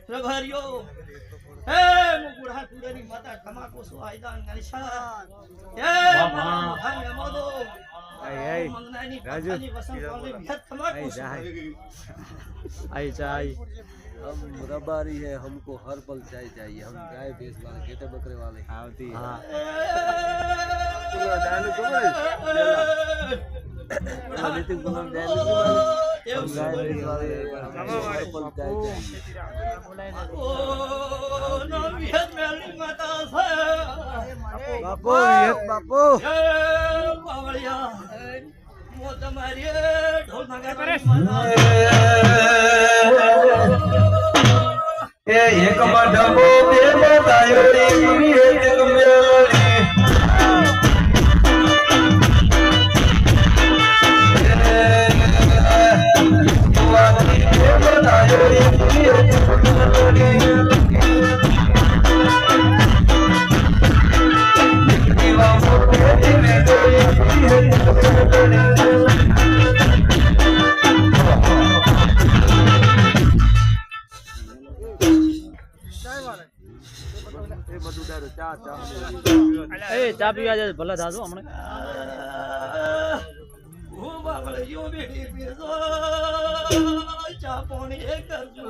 પ્રભારીઓ હે મુકુડા કુડેની માતા તમાકુ સુહાયદાન ગણેશા હે માતા મોદો आई મંગનાની राजू પત્ની વસંત વાળી ભેટ તમાકુ आई चाय हम रबारी है, हमको हर पल चाय चाहिए। हम गाय भैंस वाले गेटे बकरे वाले आवती हाँ नितिन गुलाम हम गाय भैंस वाले, हमको हर पल चाय चाहिए। ઓ નો ભેટ મેલી માતા છે बापू ये बापू હે પાવળિયા મો તમારી ઢોલ નગારા એ એક મઢબો બે બતાયો રે એક મેલડી વાતી બે બતાયો રે એક મેલડી દીવા મોટે મે ગોરી ए चा पीवा दे भला थातो हमणे ઓ બાવળિયો બેટી પીજો ચા પાણી કરજો